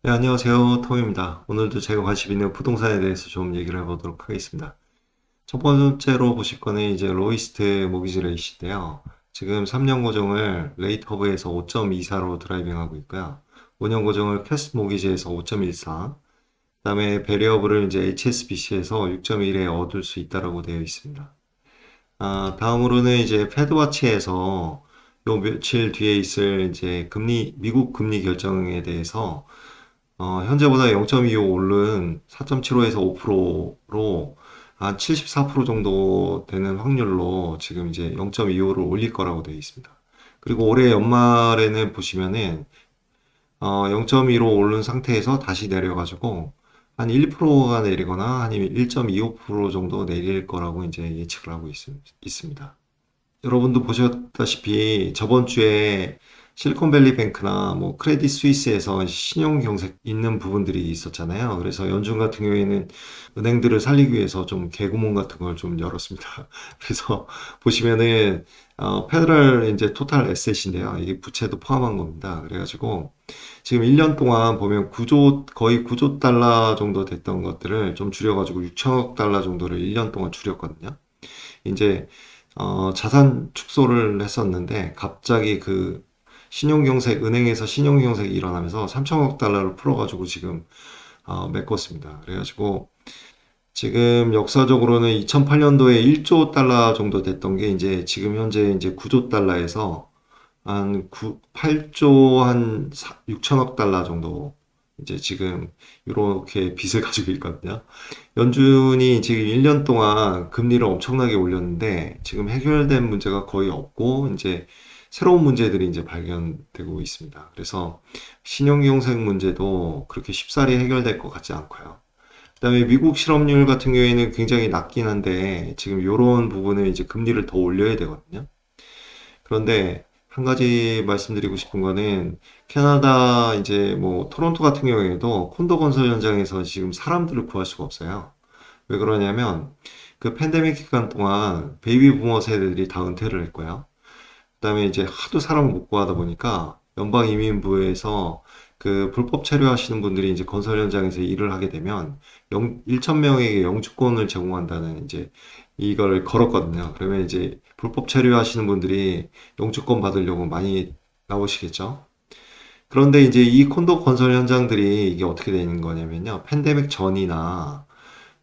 네, 안녕하세요. 톰입니다. 오늘도 제가 관심 있는 부동산에 대해서 좀 얘기를 해보도록 하겠습니다. 첫 번째로 보실 거는 이제 로이스트 모기지 레이시인데요. 지금 3년 고정을 레이트허브에서 5.24로 드라이빙하고 있고요. 5년 고정을 캐스트 모기지에서 5.14, 그다음에 베리어블을 이제 HSBC에서 6.1에 얻을 수 있다라고 되어 있습니다. 다음으로는 이제 패드와치에서 요 며칠 뒤에 있을 이제 미국 금리 결정에 대해서 현재보다 0.25 오른 4.75에서 5%로 한 74% 정도 되는 확률로 지금 이제 0.25를 올릴 거라고 되어 있습니다. 그리고 올해 연말에는 보시면은 0.15 오른 상태에서 다시 내려가지고 한 1%가 내리거나 아니면 1.25% 정도 내릴 거라고 이제 예측을 하고 있습니다. 여러분도 보셨다시피 저번 주에 실리콘밸리 뱅크나 뭐 크레딧 스위스에서 신용 경색 있는 부분들이 있었잖아요. 그래서 연준 같은 경우에는 은행들을 살리기 위해서 좀 개구멍 같은 걸 좀 열었습니다. 그래서 보시면은 페더럴 이제 토탈 에셋인데요. 이게 부채도 포함한 겁니다. 그래가지고 지금 1년 동안 보면 거의 9조 달러 정도 됐던 것들을 좀 줄여가지고 6천억 달러 정도를 1년 동안 줄였거든요. 이제 자산 축소를 했었는데 갑자기 그 은행에서 신용경색이 일어나면서 3천억 달러를 풀어가지고 지금 메꿨습니다. 그래가지고 지금 역사적으로는 2008년도에 1조 달러 정도 됐던 게 이제 지금 현재 이제 9조 달러에서 한 8조 한 6천억 달러 정도 이제 지금 이렇게 빚을 가지고 있거든요. 연준이 지금 1년 동안 금리를 엄청나게 올렸는데 지금 해결된 문제가 거의 없고 이제 새로운 문제들이 이제 발견되고 있습니다. 그래서 신용경색 문제도 그렇게 쉽사리 해결될 것 같지 않고요. 그다음에 미국 실업률 같은 경우에는 굉장히 낮긴 한데 지금 이런 부분을 이제 금리를 더 올려야 되거든요. 그런데 한 가지 말씀드리고 싶은 거는 캐나다 이제 뭐 토론토 같은 경우에도 콘도 건설 현장에서 지금 사람들을 구할 수가 없어요. 왜 그러냐면 그 팬데믹 기간 동안 베이비 부머 세대들이 다 은퇴를 했고요. 그다음에 이제 하도 사람을 못 구하다 보니까 연방 이민부에서 그 불법 체류하시는 분들이 이제 건설 현장에서 일을 하게 되면 1,000명에게 영주권을 제공한다는 이제 이걸 걸었거든요. 그러면 이제 불법 체류하시는 분들이 영주권 받으려고 많이 나오시겠죠. 그런데 이제 이 콘도 건설 현장들이 이게 어떻게 되는 거냐면요. 팬데믹 전이나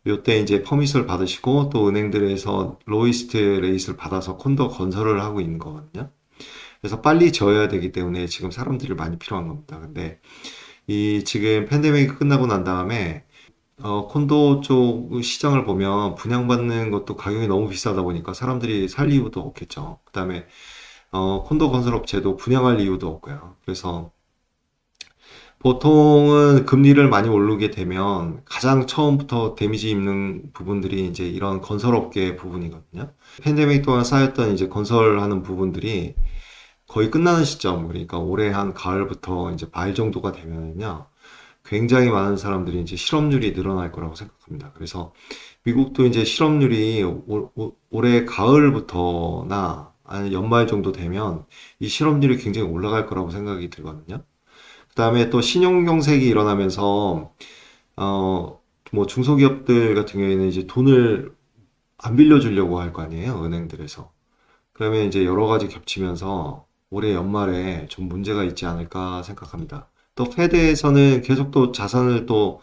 요때 이제 퍼밋을 받으시고 또 은행들에서 로이스트 레이스를 받아서 콘도 건설을 하고 있는 거거든요. 그래서 빨리 지어야 되기 때문에 지금 사람들이 많이 필요한 겁니다. 근데 이 지금 팬데믹이 끝나고 난 다음에 콘도 쪽 시장을 보면 분양받는 것도 가격이 너무 비싸다 보니까 사람들이 살 이유도 없겠죠. 그다음에 콘도 건설 업체도 분양할 이유도 없고요. 그래서 보통은 금리를 많이 오르게 되면 가장 처음부터 데미지 입는 부분들이 이제 이런 건설업계 부분이거든요. 팬데믹 동안 쌓였던 이제 건설하는 부분들이 거의 끝나는 시점, 그러니까 올해 한 가을부터 이제 말 정도가 되면요. 굉장히 많은 사람들이 이제 실업률이 늘어날 거라고 생각합니다. 그래서 미국도 이제 실업률이 올해 가을부터나 아니 연말 정도 되면 이 실업률이 굉장히 올라갈 거라고 생각이 들거든요. 그다음에 또 신용경색이 일어나면서 어, 뭐 중소기업들 같은 경우에는 이제 돈을 안 빌려주려고 할 거 아니에요, 은행들에서. 그러면 이제 여러 가지 겹치면서 올해 연말에 좀 문제가 있지 않을까 생각합니다. 또 페드에서는 계속 또 자산을 또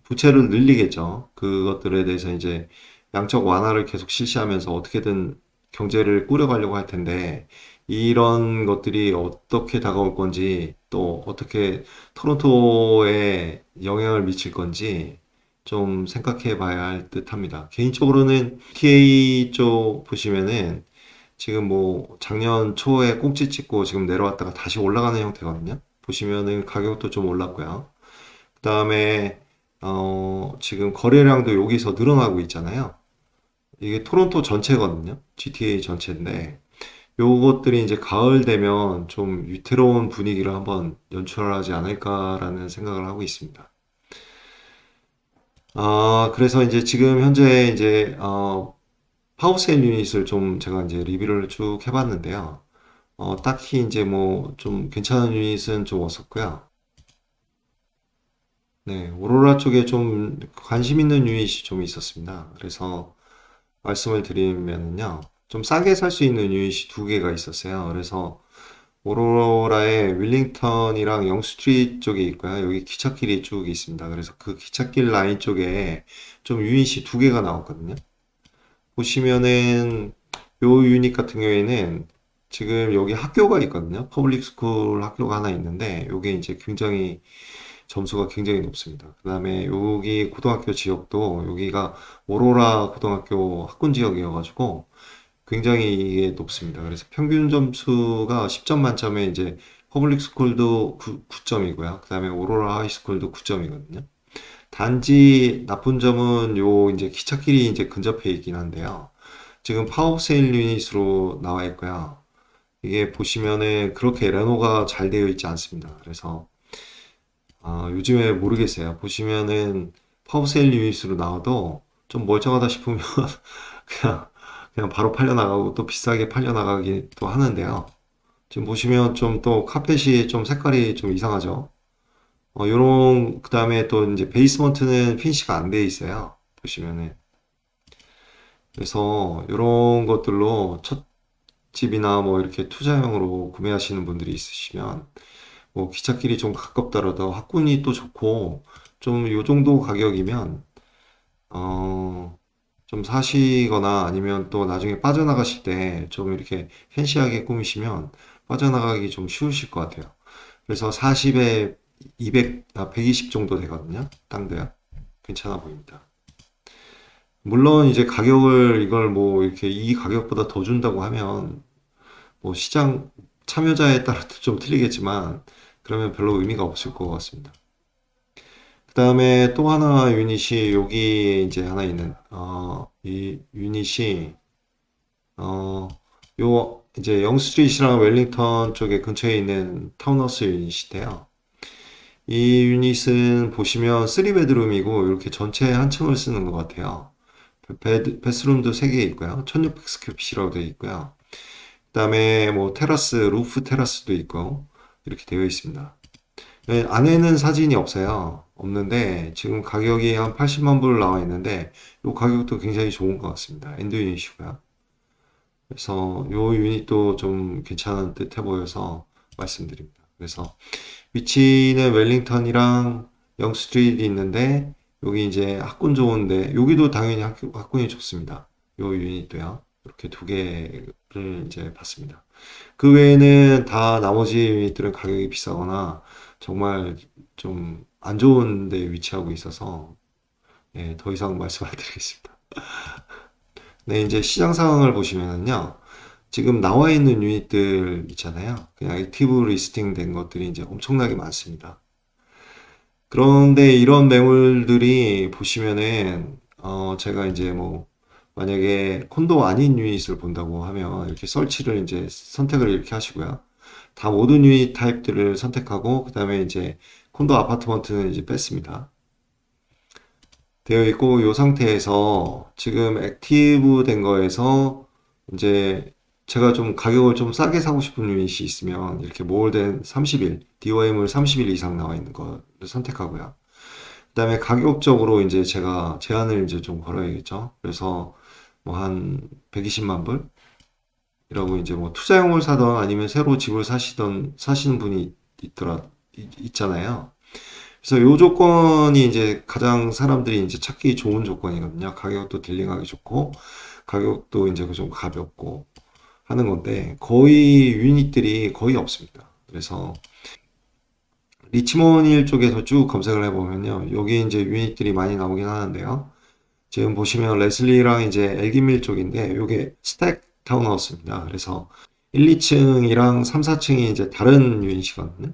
부채를 늘리겠죠. 그것들에 대해서 이제 양적 완화를 계속 실시하면서 어떻게든 경제를 꾸려가려고 할 텐데 이런 것들이 어떻게 다가올 건지 또 어떻게 토론토에 영향을 미칠 건지 좀 생각해 봐야 할 듯합니다. 개인적으로는 TA 쪽 보시면은 지금 뭐 작년 초에 꼭지 찍고 지금 내려왔다가 다시 올라가는 형태거든요. 보시면은 가격도 좀 올랐고요. 그다음에 지금 거래량도 여기서 늘어나고 있잖아요. 이게 토론토 전체거든요. GTA 전체인데 요것들이 이제 가을 되면 좀 위태로운 분위기를 한번 연출하지 않을까라는 생각을 하고 있습니다. 그래서 이제 지금 현재 이제 파워세일 유닛을 좀 제가 이제 리뷰를 쭉 해봤는데요. 딱히 이제 뭐 좀 괜찮은 유닛은 좀 없었고요. 네, 오로라 쪽에 좀 관심 있는 유닛이 좀 있었습니다. 그래서 말씀을 드리면요. 좀 싸게 살 수 있는 유닛이 두 개가 있었어요. 그래서 오로라의 윌링턴이랑 영스트리트 쪽에 있고요. 여기 기찻길이 쭉 있습니다. 그래서 그 기찻길 라인 쪽에 좀 유닛이 두 개가 나왔거든요. 보시면은 요 유닛 같은 경우에는 지금 여기 학교가 있거든요. 퍼블릭 스쿨 학교가 하나 있는데 요게 이제 굉장히 점수가 굉장히 높습니다. 그 다음에 여기 고등학교 지역도 여기가 오로라 고등학교 학군 지역이어가지고 굉장히 이게 높습니다. 그래서 평균 점수가 10점 만점에 이제 퍼블릭 스쿨도 9점이고요. 그 다음에 오로라 하이스쿨도 9점이거든요. 단지 나쁜 점은 요 이제 기찻길이 이제 근접해 있긴 한데요. 지금 파업 세일 유닛으로 나와 있고요. 이게 보시면은 그렇게 레노가 잘 되어 있지 않습니다. 그래서 요즘에 모르겠어요. 보시면은 파업 세일 유닛으로 나와도 좀 멀쩡하다 싶으면 그냥 그냥 바로 팔려 나가고 또 비싸게 팔려 나가기도 하는데요. 지금 보시면 좀 또 카펫이 좀 색깔이 좀 이상하죠. 요런 그다음에 또 이제 베이스먼트는 피니시가 안 돼 있어요. 보시면은 그래서 요런 것들로 첫 집이나 뭐 이렇게 투자용으로 구매하시는 분들이 있으시면 뭐 기찻길이 좀 가깝더라도 학군이 또 좋고 좀 요 정도 가격이면 어, 좀 사시거나 아니면 또 나중에 빠져나가실 때 좀 이렇게 팬시하게 꾸미시면 빠져나가기 좀 쉬우실 것 같아요. 그래서 40에 200, 120 정도 되거든요. 땅도요. 괜찮아 보입니다. 물론 이제 가격을 이걸 뭐 이렇게 이 가격보다 더 준다고 하면 뭐 시장 참여자에 따라 좀 틀리겠지만 그러면 별로 의미가 없을 것 같습니다. 그 다음에 또 하나 유닛이 여기 이제 하나 있는 이 유닛이 어, 요 이제 영스트리트랑 웰링턴 쪽에 근처에 있는 타운하우스 유닛인데요. 이 유닛은 보시면 3베드룸이고 이렇게 전체 한 층을 쓰는 것 같아요. 베스룸도 3개 있고요. 1600스퀘어핏이라고 되어 있고요. 그다음에 뭐 테라스, 루프 테라스도 있고 이렇게 되어 있습니다. 네, 안에는 사진이 없어요. 없는데 지금 가격이 한 80만 불 나와 있는데 이 가격도 굉장히 좋은 것 같습니다. 엔드 유닛이고요. 그래서 이 유닛도 좀 괜찮은 듯해 보여서 말씀드립니다. 그래서 위치는 웰링턴이랑 영스트리트 있는데 여기 이제 학군 좋은데 여기도 당연히 학군이 좋습니다. 이 유닛도요. 이렇게 두 개를 이제 봤습니다. 그 외에는 다 나머지 유닛들은 가격이 비싸거나 정말 좀 안 좋은 데 위치하고 있어서 예, 더 이상 말씀 안 드리겠습니다. 네, 이제 시장 상황을 보시면은요. 지금 나와 있는 유닛들 있잖아요. 그냥 액티브 리스팅 된 것들이 이제 엄청나게 많습니다. 그런데 이런 매물들이 보시면은 제가 이제 뭐 만약에 콘도 아닌 유닛을 본다고 하면 이렇게 설치를 이제 선택을 이렇게 하시고요. 다 모든 유닛 타입들을 선택하고 그다음에 이제 콘도 아파트먼트는 이제 뺐습니다. 되어 있고 이 상태에서 지금 액티브 된 거에서 이제 제가 좀 가격을 좀 싸게 사고 싶은 유닛이 있으면 이렇게 몰된 30일, DOM을 30일 이상 나와 있는 거를 선택하고요. 그다음에 가격적으로 이제 제가 제한을 이제 좀 걸어야겠죠. 그래서 뭐 한 120만 불이라고 이제 뭐 투자용을 사던 아니면 새로 집을 사시는 분이 있잖아요. 그래서 요 조건이 이제 가장 사람들이 이제 찾기 좋은 조건이거든요. 가격도 딜링하기 좋고, 가격도 이제 좀 가볍고 하는 건데, 거의 유닛들이 거의 없습니다. 그래서 리치몬 힐 쪽에서 쭉 검색을 해보면요. 여기 이제 유닛들이 많이 나오긴 하는데요. 지금 보시면 레슬리랑 이제 엘기밀 쪽인데, 요게 스택 타운하우스입니다. 그래서 1, 2층이랑 3, 4층이 이제 다른 유닛이거든요.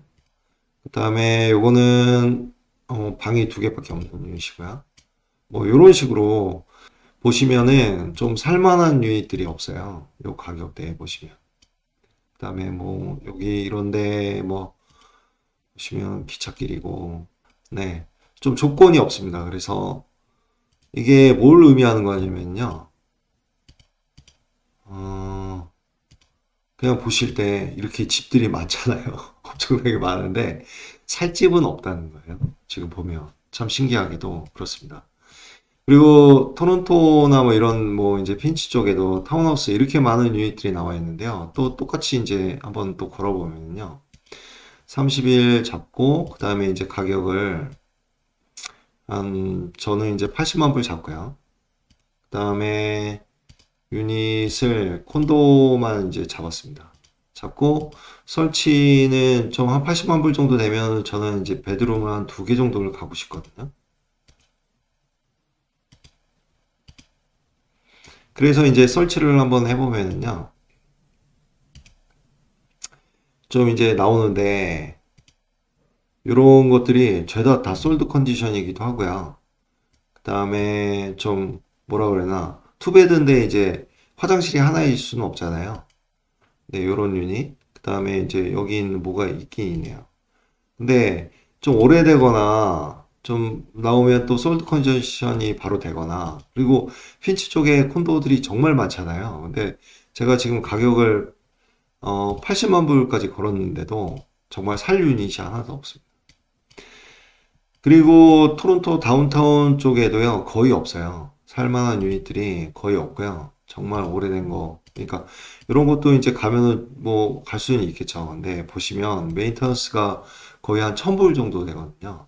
그 다음에 요거는 방이 두 개밖에 없는 유닛이고요. 뭐 이런 식으로 보시면은 좀 살만한 유닛들이 없어요. 요 가격대에 보시면. 그 다음에 뭐 여기 이런데 뭐 보시면 기찻길이고 네. 좀 조건이 없습니다. 그래서 이게 뭘 의미하는 거냐면요. 어, 그냥 보실 때 이렇게 집들이 많잖아요. 엄청나게 많은데 살 집은 없다는 거예요. 지금 보면. 참 신기하게도 그렇습니다. 그리고 토론토나 뭐 이런 뭐 이제 핀치 쪽에도 타운하우스 이렇게 많은 유닛들이 나와 있는데요. 또 똑같이 이제 한번 또 걸어보면요. 30일 잡고 그 다음에 이제 가격을 저는 이제 80만 불 잡고요. 그 다음에 유닛을 콘도만 이제 잡았습니다. 잡고 설치는 좀 한 80만 불 정도 되면 저는 이제 베드룸을 한 두 개 정도를 가고 싶거든요. 그래서 이제 설치를 한번 해보면은요. 좀 이제 나오는데 이런 것들이 죄다 다 솔드 컨디션이기도 하고요. 그 다음에 좀 뭐라 그래나 투베드인데 이제 화장실이 하나일 수는 없잖아요. 네, 요런 유닛. 그 다음에 이제 여기 있는 뭐가 있긴 있네요. 근데 좀 오래되거나 좀 나오면 또 솔드 컨디션이 바로 되거나 그리고 핀치 쪽에 콘도들이 정말 많잖아요. 근데 제가 지금 가격을 80만 불까지 걸었는데도 정말 살 유닛이 하나도 없습니다. 그리고 토론토 다운타운 쪽에도요, 거의 없어요. 살만한 유닛들이 거의 없고요. 정말 오래된 거. 그러니까 이런 것도 이제 가면은 뭐 갈 수는 있겠죠. 근데 보시면 메인터넌스가 거의 한 1000불 정도 되거든요.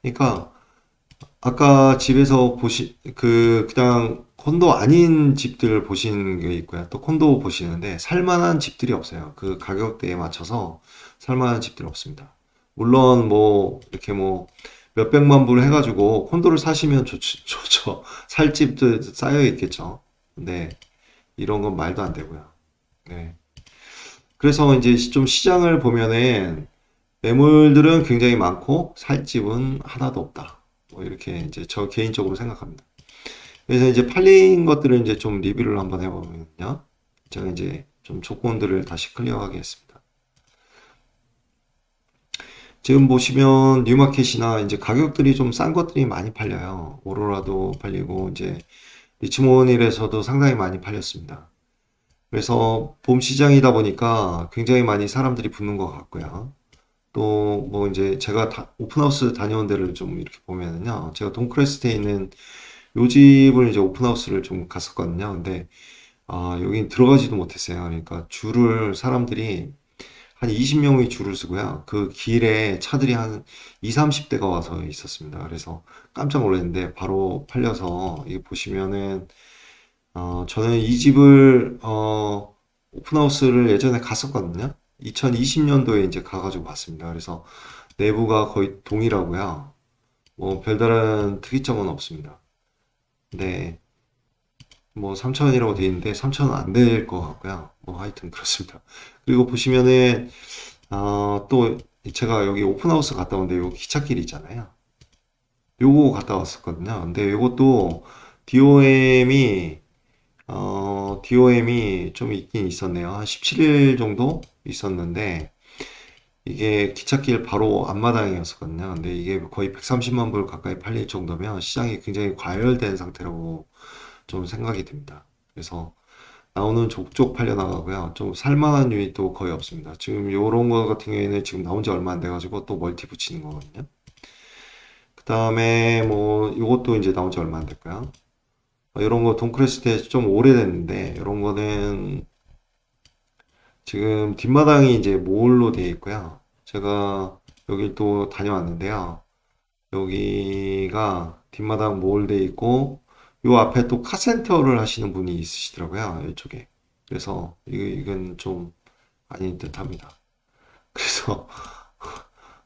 그러니까 아까 집에서 그냥 콘도 아닌 집들 보시는 게 있고요. 또 콘도 보시는데 살만한 집들이 없어요. 그 가격대에 맞춰서 살만한 집들이 없습니다. 물론 뭐 이렇게 뭐 몇백만 불 해가지고 콘도를 사시면 좋죠. 살 집도 쌓여 있겠죠. 근데 이런 건 말도 안 되고요. 네. 그래서 이제 좀 시장을 보면은 매물들은 굉장히 많고 살 집은 하나도 없다. 뭐 이렇게 이제 저 개인적으로 생각합니다. 그래서 이제 팔린 것들을 이제 좀 리뷰를 한번 해보면요. 제가 이제 좀 조건들을 다시 클리어하게 했습니다. 지금 보시면 뉴마켓이나 이제 가격들이 좀 싼 것들이 많이 팔려요. 오로라도 팔리고 이제 리치몬힐에서도 상당히 많이 팔렸습니다. 그래서 봄 시장이다 보니까 굉장히 많이 사람들이 붙는 것 같고요. 또 뭐 이제 제가 오픈하우스 다녀온 데를 좀 이렇게 보면은요. 제가 동크레스트에 있는 요 집을 이제 오픈하우스를 좀 갔었거든요. 근데 여긴 들어가지도 못했어요. 그러니까 사람들이 한 20명이 줄을 서고요. 그 길에 차들이 한 2, 30대가 와서 있었습니다. 그래서 깜짝 놀랐는데 바로 팔려서 이게 보시면은 저는 이 집을 오픈하우스를 예전에 갔었거든요. 2020년도에 이제 가가지고 봤습니다. 그래서 내부가 거의 동일하고요. 뭐 별다른 특이점은 없습니다. 네. 뭐 3,000원이라고 돼 있는데 3,000원 안 될 것 같고요. 뭐 하여튼 그렇습니다. 그리고 보시면은 또 제가 여기 오픈하우스 갔다 온데 요 기찻길 있잖아요. 요거 갔다 왔었거든요. 근데 요것도 DOM이 DOM이 좀 있긴 있었네요. 한 17일 정도 있었는데 이게 기찻길 바로 앞마당이었었거든요. 근데 이게 거의 130만 불 가까이 팔릴 정도면 시장이 굉장히 과열된 상태라고 좀 생각이 듭니다. 그래서 나오는 족족 팔려나가고요. 좀 살만한 유닛도 거의 없습니다. 지금 요런 거 같은 경우에는 지금 나온 지 얼마 안 돼가지고 또 멀티 붙이는 거거든요. 그 다음에 뭐 요것도 이제 나온 지 얼마 안 됐고요. 이런 거 돈크래시트에 좀 오래됐는데 이런 거는 지금 뒷마당이 이제 몰로 되어 있고요. 제가 여기 또 다녀왔는데요. 여기가 뒷마당 몰 되어 있고 요 앞에 또 카센터를 하시는 분이 있으시더라고요. 이쪽에. 그래서 이건 좀 아닌 듯 합니다. 그래서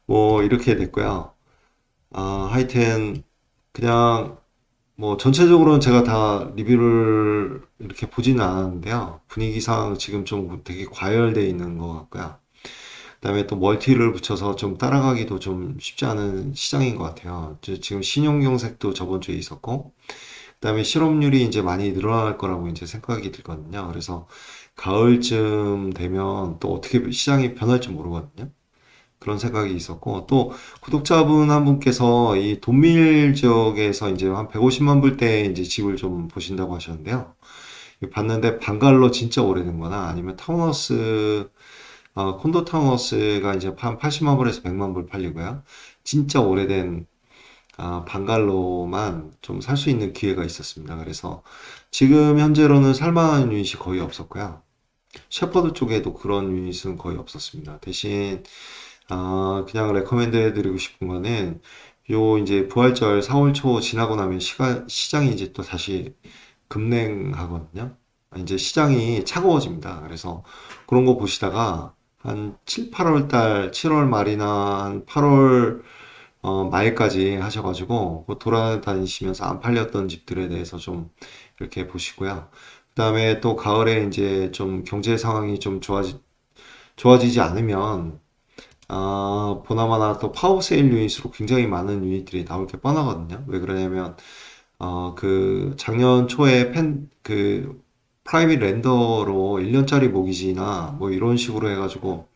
뭐 이렇게 됐고요. 하여튼 그냥 뭐 전체적으로는 제가 다 리뷰를 이렇게 보지는 않았는데요. 분위기상 지금 좀 되게 과열되어 있는 것 같고요. 그다음에 또 멀티를 붙여서 좀 따라가기도 좀 쉽지 않은 시장인 것 같아요. 지금 신용경색도 저번 주에 있었고, 그다음에 실업률이 이제 많이 늘어날 거라고 이제 생각이 들거든요. 그래서 가을쯤 되면 또 어떻게 시장이 변할지 모르거든요. 그런 생각이 있었고, 또 구독자분 한 분께서 이 돈밀 지역에서 이제 한 150만 불대 이제 집을 좀 보신다고 하셨는데요. 봤는데 방갈로 진짜 오래된 거나 아니면 타운하우스, 콘도 타운하우스가 이제 한 80만 불에서 100만 불 팔리고요. 진짜 오래된 방갈로만 좀 살 수 있는 기회가 있었습니다. 그래서 지금 현재로는 살만한 유닛이 거의 없었고요. 셰퍼드 쪽에도 그런 유닛은 거의 없었습니다. 대신 그냥 레커멘드 해드리고 싶은 거는 요 이제 부활절 4월 초 지나고 나면 시장이 이제 또 다시 급냉하거든요. 이제 시장이 차가워집니다. 그래서 그런 거 보시다가 한 7, 8월 달, 7월 말이나 한 8월 말까지 하셔가지고 그 돌아다니시면서 안 팔렸던 집들에 대해서 좀 이렇게 보시고요. 그다음에 또 가을에 이제 좀 경제 상황이 좀 좋아지지 않으면 보나마나 또 파워세일 유닛으로 굉장히 많은 유닛들이 나올 게 뻔하거든요. 왜 그러냐면 그 작년 초에 프라이빗 렌더로 1년짜리 모기지나 뭐 이런 식으로 해가지고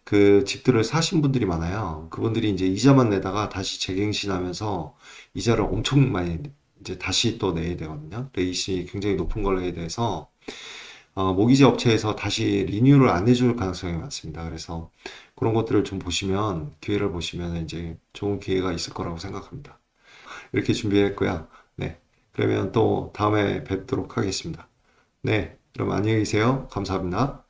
그 집들을 사신 분들이 많아요. 그분들이 이제 이자만 내다가 다시 재갱신하면서 이자를 엄청 많이 이제 다시 또 내야 되거든요. 레이시 굉장히 높은 걸 내야 돼서 모기지 업체에서 다시 리뉴를 안 해줄 가능성이 많습니다. 그래서 그런 것들을 좀 보시면 기회를 보시면 이제 좋은 기회가 있을 거라고 생각합니다. 이렇게 준비했고요. 네. 그러면 또 다음에 뵙도록 하겠습니다. 네. 그럼 안녕히 계세요. 감사합니다.